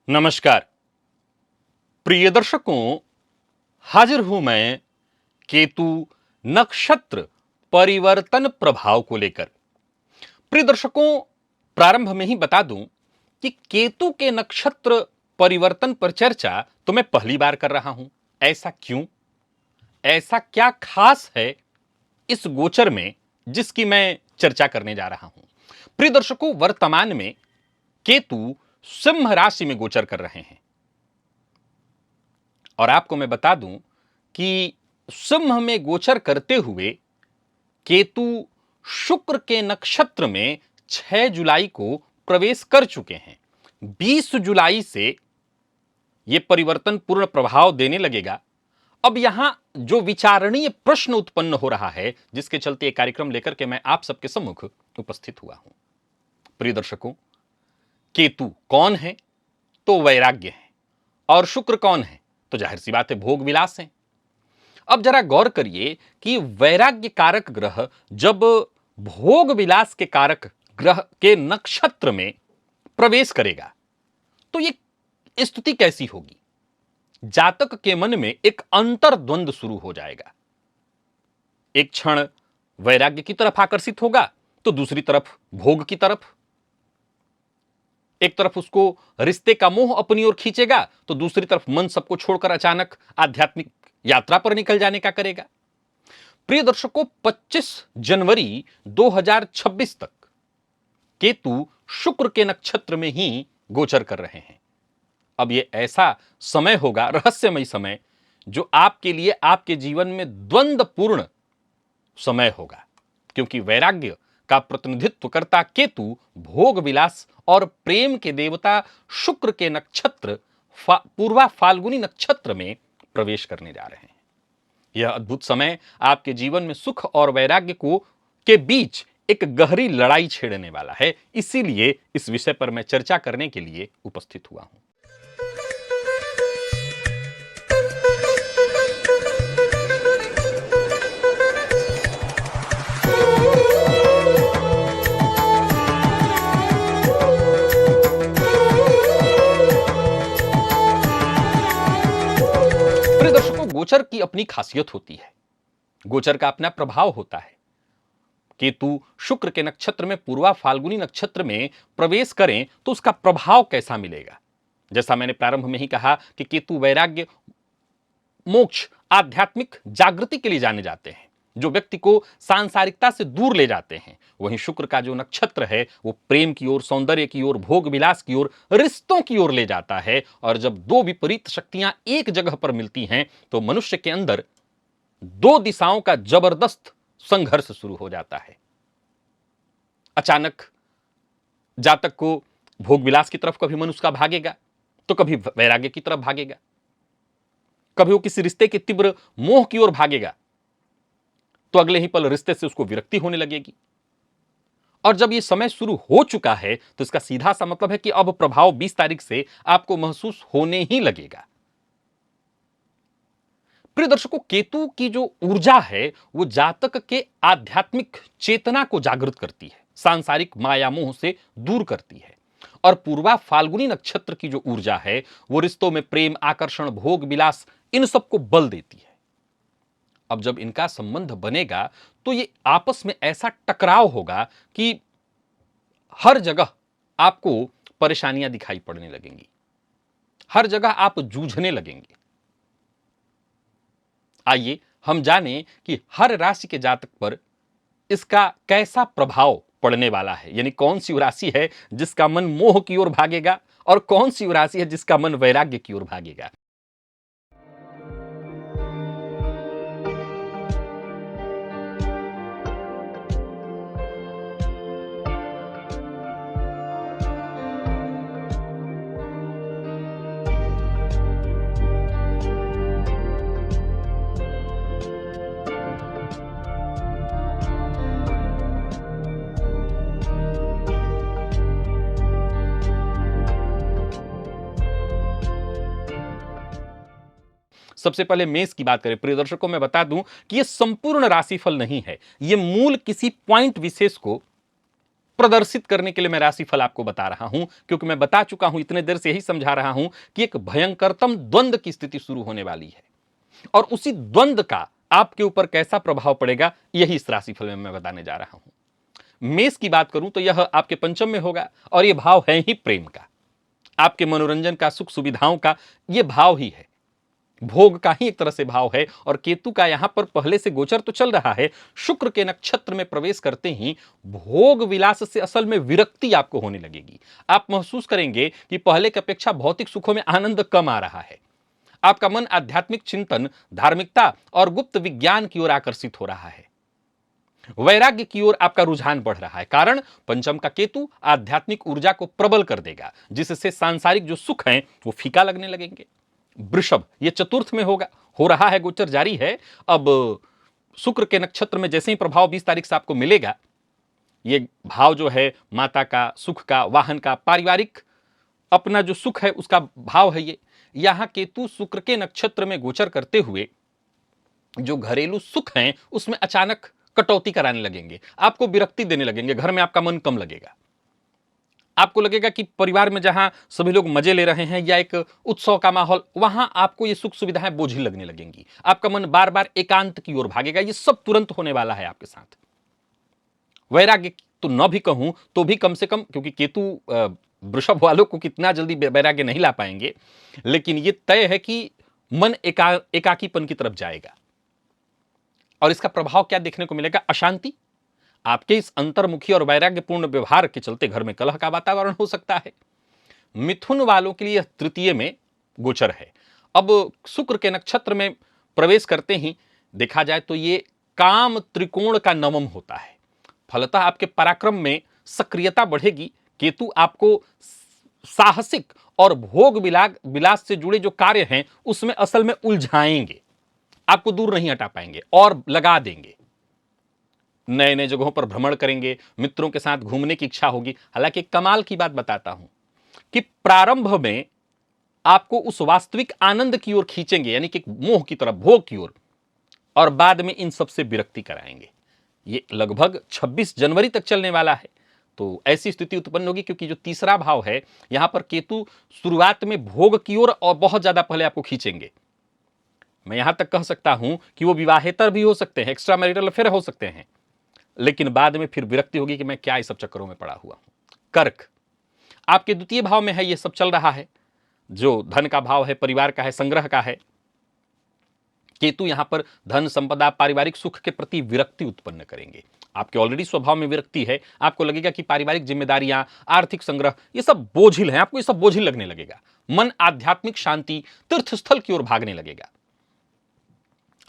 नमस्कार प्रिय दर्शकों, हाजिर हूं मैं केतु नक्षत्र परिवर्तन प्रभाव को लेकर। प्रिय दर्शकों, प्रारंभ में ही बता दूं कि केतु के नक्षत्र परिवर्तन पर चर्चा तो मैं पहली बार कर रहा हूं। ऐसा क्यों? ऐसा क्या खास है इस गोचर में जिसकी मैं चर्चा करने जा रहा हूं? प्रिय दर्शकों, वर्तमान में केतु सिंह राशि में गोचर कर रहे हैं और आपको मैं बता दूं कि सिंह में गोचर करते हुए केतु शुक्र के नक्षत्र में 6 जुलाई को प्रवेश कर चुके हैं। 20 जुलाई से यह परिवर्तन पूर्ण प्रभाव देने लगेगा। अब यहां जो विचारणीय प्रश्न उत्पन्न हो रहा है, जिसके चलते यह कार्यक्रम लेकर के मैं आप सबके सम्मुख उपस्थित हुआ हूं। प्रिय दर्शकों, केतु कौन है? तो वैराग्य है। और शुक्र कौन है? तो जाहिर सी बात है, भोग विलास है। अब जरा गौर करिए कि वैराग्य कारक ग्रह जब भोग विलास के कारक ग्रह के नक्षत्र में प्रवेश करेगा तो ये स्थिति कैसी होगी? जातक के मन में एक अंतर्द्वंद शुरू हो जाएगा। एक क्षण वैराग्य की तरफ आकर्षित होगा तो दूसरी तरफ भोग की तरफ। एक तरफ उसको रिश्ते का मोह अपनी ओर खींचेगा तो दूसरी तरफ मन सबको छोड़कर अचानक आध्यात्मिक यात्रा पर निकल जाने का करेगा। प्रिय दर्शकों, 25 जनवरी 2026 तक केतु शुक्र के नक्षत्र में ही गोचर कर रहे हैं। अब यह ऐसा समय होगा, रहस्यमय समय, जो आपके लिए आपके जीवन में द्वंद्वपूर्ण समय होगा, क्योंकि वैराग्य का प्रतिनिधित्व करता केतु भोग विलास और प्रेम के देवता शुक्र के नक्षत्र पूर्वा फाल्गुनी नक्षत्र में प्रवेश करने जा रहे हैं। यह अद्भुत समय आपके जीवन में सुख और वैराग्य को के बीच एक गहरी लड़ाई छेड़ने वाला है। इसीलिए इस विषय पर मैं चर्चा करने के लिए उपस्थित हुआ हूं। गोचर की अपनी खासियत होती है, गोचर का अपना प्रभाव होता है। केतु शुक्र के नक्षत्र में पूर्वा फाल्गुनी नक्षत्र में प्रवेश करें तो उसका प्रभाव कैसा मिलेगा? जैसा मैंने प्रारंभ में ही कहा कि केतु वैराग्य, मोक्ष, आध्यात्मिक जागृति के लिए जाने जाते हैं, जो व्यक्ति को सांसारिकता से दूर ले जाते हैं। वहीं शुक्र का जो नक्षत्र है वो प्रेम की ओर, सौंदर्य की ओर, भोग विलास की ओर, रिश्तों की ओर ले जाता है। और जब दो विपरीत शक्तियां एक जगह पर मिलती हैं तो मनुष्य के अंदर दो दिशाओं का जबरदस्त संघर्ष शुरू हो जाता है। अचानक जातक को भोग विलास की तरफ कभी मनुष्य का भागेगा तो कभी वैराग्य की तरफ भागेगा, कभी वो किसी रिश्ते के तीव्र मोह की ओर भागेगा तो अगले ही पल रिश्ते से उसको विरक्ति होने लगेगी। और जब यह समय शुरू हो चुका है तो इसका सीधा सा मतलब है कि अब प्रभाव 20 तारीख से आपको महसूस होने ही लगेगा। प्रिय दर्शकों, केतु की जो ऊर्जा है वो जातक के आध्यात्मिक चेतना को जागृत करती है, सांसारिक माया मोह से दूर करती है। और पूर्वा फाल्गुनी नक्षत्र की जो ऊर्जा है वो रिश्तों में प्रेम, आकर्षण, भोग विलास, इन सबको बल देती है। अब जब इनका संबंध बनेगा तो ये आपस में ऐसा टकराव होगा कि हर जगह आपको परेशानियां दिखाई पड़ने लगेंगी, हर जगह आप जूझने लगेंगे। आइए हम जानें कि हर राशि के जातक पर इसका कैसा प्रभाव पड़ने वाला है, यानी कौन सी राशि है जिसका मन मोह की ओर भागेगा और कौन सी राशि है जिसका मन वैराग्य की ओर भागेगा। सबसे पहले मेष की बात करें। प्रिय दर्शकों, मैं बता दूं कि यह संपूर्ण राशिफल नहीं है, यह मूल किसी पॉइंट विशेष को प्रदर्शित करने के लिए मैं राशिफल आपको बता रहा हूं, क्योंकि मैं बता चुका हूं, इतने देर से यही समझा रहा हूं कि एक भयंकरतम द्वंद्व की स्थिति शुरू होने वाली है, और उसी द्वंद्व का आपके ऊपर कैसा प्रभाव पड़ेगा यही इस राशिफल में मैं बताने जा रहा हूं। मेष की बात करूं तो यह आपके पंचम में होगा, और यह भाव है ही प्रेम का, आपके मनोरंजन का, सुख सुविधाओं का यह भाव ही है, भोग का ही एक तरह से भाव है। और केतु का यहां पर पहले से गोचर तो चल रहा है, शुक्र के नक्षत्र में प्रवेश करते ही भोग विलास से असल में विरक्ति आपको होने लगेगी। आप महसूस करेंगे कि पहले की अपेक्षा भौतिक सुखों में आनंद कम आ रहा है, आपका मन आध्यात्मिक चिंतन, धार्मिकता और गुप्त विज्ञान की ओर आकर्षित हो रहा है, वैराग्य की ओर आपका रुझान बढ़ रहा है। कारण पंचम का केतु आध्यात्मिक ऊर्जा को प्रबल कर देगा, जिससे सांसारिक जो सुख हैं वो फीका लगने लगेंगे। वृषभ ये चतुर्थ में होगा, हो रहा है, गोचर जारी है। अब शुक्र के नक्षत्र में जैसे ही प्रभाव 20 तारीख से आपको मिलेगा, ये भाव जो है माता का, सुख का, वाहन का, पारिवारिक अपना जो सुख है उसका भाव है ये। यहां केतु शुक्र के नक्षत्र में गोचर करते हुए जो घरेलू सुख हैं उसमें अचानक कटौती कराने लगेंगे, आपको विरक्ति देने लगेंगे, घर में आपका मन कम लगेगा, आपको लगेगा कि परिवार में जहां सभी लोग मजे ले रहे हैं या एक उत्सव का माहौल, वहां आपको ये सुख सुविधाएं बोझिल लगने लगेंगी, आपका मन बार बार एकांत की ओर भागेगा। ये सब तुरंत होने वाला है आपके साथ। वैराग्य तो न भी कहूं तो भी कम से कम, क्योंकि केतु वृषभ वालों को कितना जल्दी वैराग्य नहीं ला पाएंगे, लेकिन ये तय है कि मन एकाकीपन की तरफ जाएगा। और इसका प्रभाव क्या देखने को मिलेगा? अशांति। आपके इस अंतर्मुखी और वैराग्यपूर्ण व्यवहार के चलते घर में कलह का वातावरण हो सकता है। मिथुन वालों के लिए तृतीय में गोचर है। अब शुक्र के नक्षत्र में प्रवेश करते ही देखा जाए तो ये काम त्रिकोण का नवम होता है। फलतः आपके पराक्रम में सक्रियता बढ़ेगी। केतु आपको साहसिक और भोग विलास से जुड़े जो कार्य हैं उसमें असल में उलझाएंगे, आपको दूर नहीं हटा पाएंगे और लगा देंगे। नए नए जगहों पर भ्रमण करेंगे, मित्रों के साथ घूमने की इच्छा होगी। हालांकि कमाल की बात बताता हूं कि प्रारंभ में आपको उस वास्तविक आनंद की ओर खींचेंगे, यानी कि मोह की तरफ, भोग की ओर, और बाद में इन सबसे विरक्ति कराएंगे। ये लगभग 26 जनवरी तक चलने वाला है। तो ऐसी स्थिति उत्पन्न होगी, क्योंकि जो तीसरा भाव है यहां पर केतु शुरुआत में भोग की ओर और बहुत ज्यादा पहले आपको खींचेंगे। मैं यहां तक कह सकता हूं कि वो विवाहेतर भी हो सकते हैं, एक्स्ट्रा मैरिटल अफेयर हो सकते हैं, लेकिन बाद में फिर विरक्ति होगी कि मैं क्या इस सब चक्करों में पड़ा हुआ हूं। कर्क आपके द्वितीय भाव में है, ये सब चल रहा है, जो धन का भाव है, परिवार का है, संग्रह का है। केतु यहां पर धन संपदा, पारिवारिक सुख के प्रति विरक्ति उत्पन्न करेंगे। आपके ऑलरेडी स्वभाव में विरक्ति है, आपको लगेगा कि पारिवारिक जिम्मेदारियां, आर्थिक संग्रह ये सब बोझिल हैं, आपको ये सब बोझिल लगने लगेगा। मन आध्यात्मिक शांति, तीर्थ स्थल की ओर भागने लगेगा,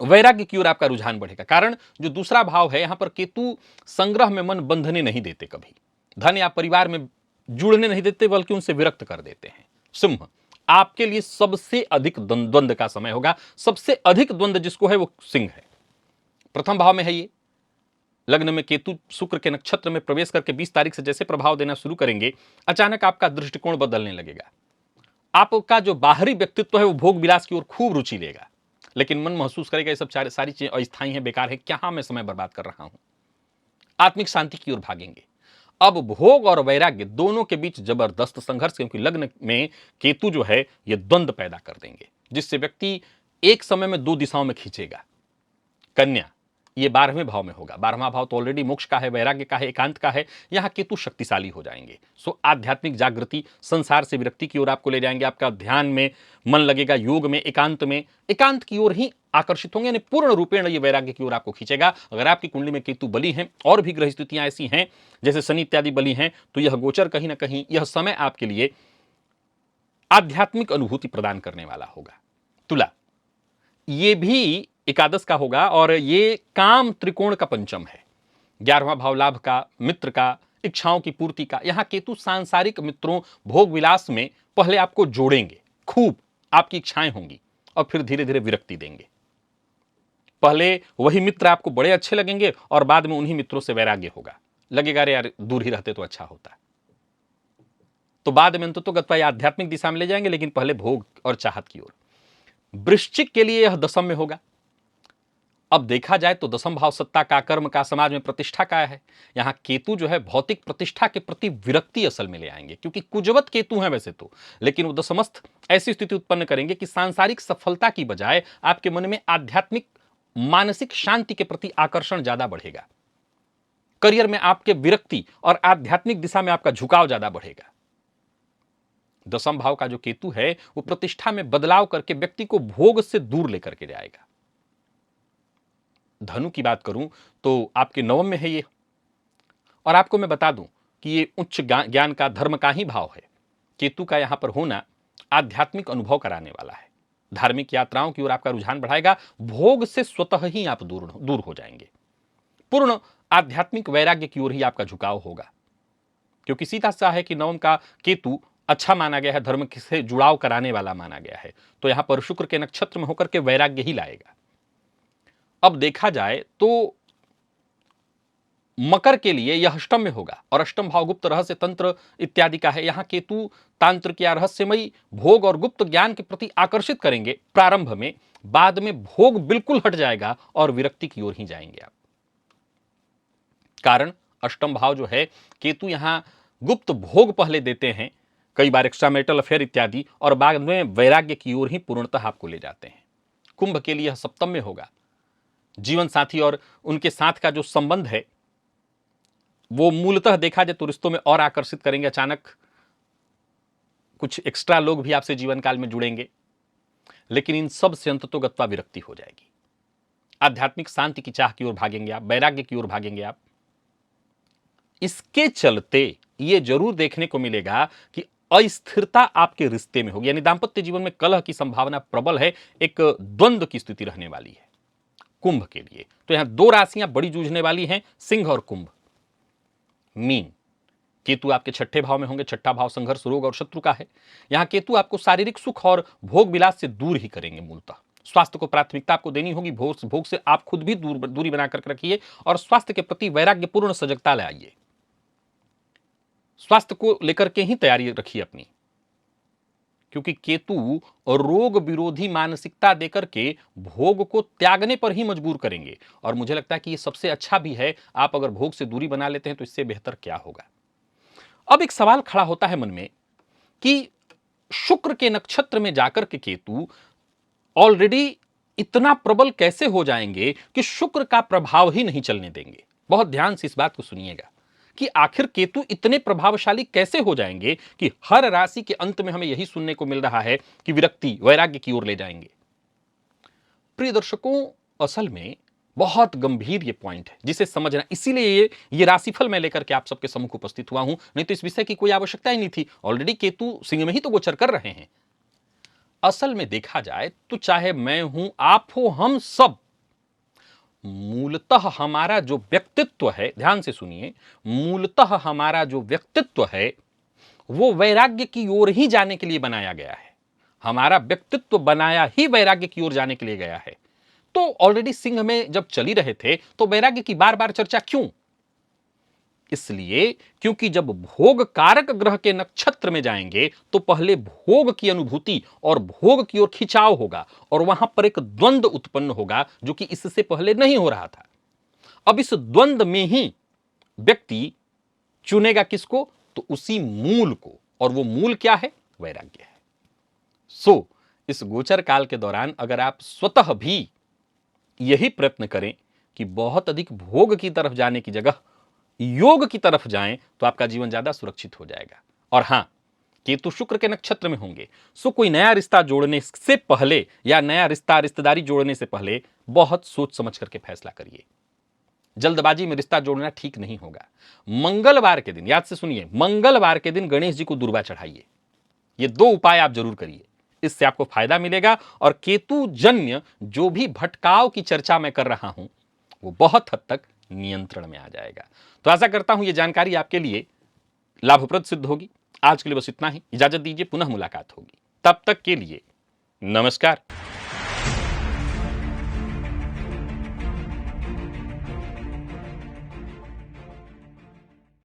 वैराग्य की ओर आपका रुझान बढ़ेगा। कारण जो दूसरा भाव है यहां पर केतु संग्रह में मन बंधने नहीं देते, कभी धन या परिवार में जुड़ने नहीं देते, बल्कि उनसे विरक्त कर देते हैं। सिंह आपके लिए सबसे अधिक द्वंद्व का समय होगा। सबसे अधिक द्वंद्व जिसको है वो सिंह है। प्रथम भाव में है ये, लग्न में केतु शुक्र के नक्षत्र में प्रवेश करके 20 तारीख से जैसे प्रभाव देना शुरू करेंगे, अचानक आपका दृष्टिकोण बदलने लगेगा। आपका जो बाहरी व्यक्तित्व है वो भोग विलास की ओर खूब रुचि लेगा, लेकिन मन महसूस करेगा ये सब सारी चीजें अस्थायी हैं, बेकार है, क्या मैं समय बर्बाद कर रहा हूं। आत्मिक शांति की ओर भागेंगे। अब भोग और वैराग्य दोनों के बीच जबरदस्त संघर्ष, क्योंकि लग्न में केतु जो है ये द्वंद्व पैदा कर देंगे, जिससे व्यक्ति एक समय में दो दिशाओं में खींचेगा। कन्या ये 12वें भाव में होगा। 12वां भाव तो ऑलरेडी मोक्ष का है, वैराग्य का है, एकांत का है। यहां केतु शक्तिशाली हो जाएंगे। सो आध्यात्मिक जागृति, संसार से विरक्ति की ओर आपको ले जाएंगे। आपका ध्यान में मन लगेगा, योग में, एकांत की ओर ही आकर्षित होंगे, यानी पूर्ण रूपेण ये वैराग्य की ओर आपको खींचेगा। अगर आपकी कुंडली में केतु बली हैं और भी ग्रह स्थितियां ऐसी हैं जैसे शनि इत्यादि बली हैं, तो यह गोचर कहीं ना कहीं यह समय आपके लिए आध्यात्मिक अनुभूति प्रदान करने वाला होगा। तुला ये भी एकादश का होगा, और ये काम त्रिकोण का पंचम है। 11वां भाव लाभ का, मित्र का, इच्छाओं की पूर्ति का। यहां केतु सांसारिक मित्रों, भोग विलास में पहले आपको जोड़ेंगे, खूब आपकी इच्छाएं होंगी, और फिर धीरे धीरे विरक्ति देंगे। पहले वही मित्र आपको बड़े अच्छे लगेंगे, और बाद में उन्हीं मित्रों से वैराग्य होगा, लगेगा अरे यार दूर ही रहते तो अच्छा होता। तो बाद में अंततोगत्वा आध्यात्मिक दिशा में ले जाएंगे, लेकिन पहले भोग और चाहत की ओर। वृश्चिक के लिए यह दशम में होगा। अब देखा जाए तो दसम भाव सत्ता का, कर्म का, समाज में प्रतिष्ठा का है। यहां केतु जो है भौतिक प्रतिष्ठा के प्रति विरक्ति असल में ले आएंगे, क्योंकि कुजवत केतु हैं वैसे तो, लेकिन वो दसमस्थ ऐसी स्थिति उत्पन्न करेंगे कि सांसारिक सफलता की बजाय आपके मन में आध्यात्मिक मानसिक शांति के प्रति आकर्षण ज्यादा बढ़ेगा। करियर में आपके विरक्ति और आध्यात्मिक दिशा में आपका झुकाव ज्यादा बढ़ेगा। दसम भाव का जो केतु है वो प्रतिष्ठा में बदलाव करके व्यक्ति को भोग से दूर लेकर के जाएगा। धनु की बात करूं तो आपके नवम में है ये, और आपको मैं बता दूं कि ये उच्च ज्ञान का, धर्म का ही भाव है। केतु का यहां पर होना आध्यात्मिक अनुभव कराने वाला है। धार्मिक यात्राओं की ओर आपका रुझान बढ़ाएगा। भोग से स्वतः ही आप दूर हो जाएंगे। पूर्ण आध्यात्मिक वैराग्य की ओर ही आपका झुकाव होगा, क्योंकि सीधा सा है कि नवम का केतु अच्छा माना गया है, धर्म से जुड़ाव कराने वाला माना गया है, तो यहां पर शुक्र के नक्षत्र में होकर के वैराग्य ही लाएगा। अब देखा जाए तो मकर के लिए यह अष्टम में होगा, और अष्टम भाव गुप्त रहस्य तंत्र इत्यादि का है। यहां केतु तांत्रिक या रहस्यमयी भोग और गुप्त ज्ञान के प्रति आकर्षित करेंगे प्रारंभ में, बाद में भोग बिल्कुल हट जाएगा और विरक्ति की ओर ही जाएंगे आप। कारण अष्टम भाव जो है, केतु यहां गुप्त भोग पहले देते हैं, कई बार एक्स्ट्रा मैरिटल अफेयर इत्यादि, और बाद में वैराग्य की ओर ही पूर्णतः आपको ले जाते हैं। कुंभ के लिए यह सप्तम में होगा। जीवन साथी और उनके साथ का जो संबंध है वो मूलतः देखा जाए तो रिश्तों में और आकर्षित करेंगे। अचानक कुछ एक्स्ट्रा लोग भी आपसे जीवन काल में जुड़ेंगे, लेकिन इन सब से अंततोगत्वा विरक्ति हो जाएगी। आध्यात्मिक शांति की चाह की ओर भागेंगे आप, वैराग्य की ओर भागेंगे आप। इसके चलते ये जरूर देखने को मिलेगा कि अस्थिरता आपके रिश्ते में होगी, यानी दांपत्य जीवन में कलह की संभावना प्रबल है, एक द्वंद्व की स्थिति रहने वाली है कुंभ के लिए। तो यहां दो राशियां बड़ी जूझने वाली हैं, सिंह और कुंभ। मीन, केतु आपके छठे भाव में होंगे। छठा भाव संघर्ष, रोग और शत्रु का है। यहां केतु आपको शारीरिक सुख और भोग विलास से दूर ही करेंगे। मूलतः स्वास्थ्य को प्राथमिकता आपको देनी होगी। भोग से आप खुद भी दूरी बना करके रखिए और स्वास्थ्य के प्रति वैराग्यपूर्ण सजगता लाइए। स्वास्थ्य को लेकर के ही तैयारी रखिए अपनी, क्योंकि केतु और रोग विरोधी मानसिकता देकर के भोग को त्यागने पर ही मजबूर करेंगे। और मुझे लगता है कि ये सबसे अच्छा भी है। आप अगर भोग से दूरी बना लेते हैं तो इससे बेहतर क्या होगा। अब एक सवाल खड़ा होता है मन में कि शुक्र के नक्षत्र में जाकर के केतु ऑलरेडी इतना प्रबल कैसे हो जाएंगे कि शुक्र का प्रभाव ही नहीं चलने देंगे। बहुत ध्यान से इस बात को सुनिएगा कि आखिर केतु इतने प्रभावशाली कैसे हो जाएंगे कि हर राशि के अंत में हमें यही सुनने को मिल रहा है कि विरक्ति, वैराग्य की ओर ले जाएंगे। प्रिय दर्शकों, असल में बहुत गंभीर ये पॉइंट है जिसे समझना, इसीलिए ये राशिफल मैं लेकर के आप सबके सम्मुख उपस्थित हुआ हूं, नहीं तो इस विषय की कोई आवश्यकता ही नहीं थी। ऑलरेडी केतु सिंह में ही तो गोचर कर रहे हैं। असल में देखा जाए तो चाहे मैं हूं, आप हो, हम सब, मूलतः हमारा जो व्यक्तित्व है, ध्यान से सुनिए, मूलतः हमारा जो व्यक्तित्व है वो वैराग्य की ओर ही जाने के लिए बनाया गया है। हमारा व्यक्तित्व बनाया ही वैराग्य की ओर जाने के लिए गया है। तो ऑलरेडी सिंह में जब चली रहे थे तो वैराग्य की बार बार चर्चा क्यों? इसलिए क्योंकि जब भोग कारक ग्रह के नक्षत्र में जाएंगे तो पहले भोग की अनुभूति और भोग की ओर खिंचाव होगा, और वहां पर एक द्वंद्व उत्पन्न होगा जो कि इससे पहले नहीं हो रहा था। अब इस द्वंद्व में ही व्यक्ति चुनेगा किसको? तो उसी मूल को, और वो मूल क्या है? वैराग्य है। सो इस गोचर काल के दौरान अगर आप स्वतः भी यही प्रयत्न करें कि बहुत अधिक भोग की तरफ जाने की जगह योग की तरफ जाएं तो आपका जीवन ज्यादा सुरक्षित हो जाएगा। और हां, केतु शुक्र के नक्षत्र में होंगे, सो कोई नया रिश्ता जोड़ने से पहले या नया रिश्तेदारी जोड़ने से पहले बहुत सोच समझ करके फैसला करिए। जल्दबाजी में रिश्ता जोड़ना ठीक नहीं होगा। मंगलवार के दिन, याद से सुनिए, मंगलवार के दिन गणेश जी को दूर्वा चढ़ाइए। ये दो उपाय आप जरूर करिए, इससे आपको फायदा मिलेगा और केतु जन्य जो भी भटकाव की चर्चा मैं कर रहा हूं वो बहुत हद तक नियंत्रण में आ जाएगा। तो आशा करता हूं ये जानकारी आपके लिए लाभप्रद सिद्ध होगी। आज के लिए बस इतना ही, इजाजत दीजिए, पुनः मुलाकात होगी। तब तक के लिए नमस्कार।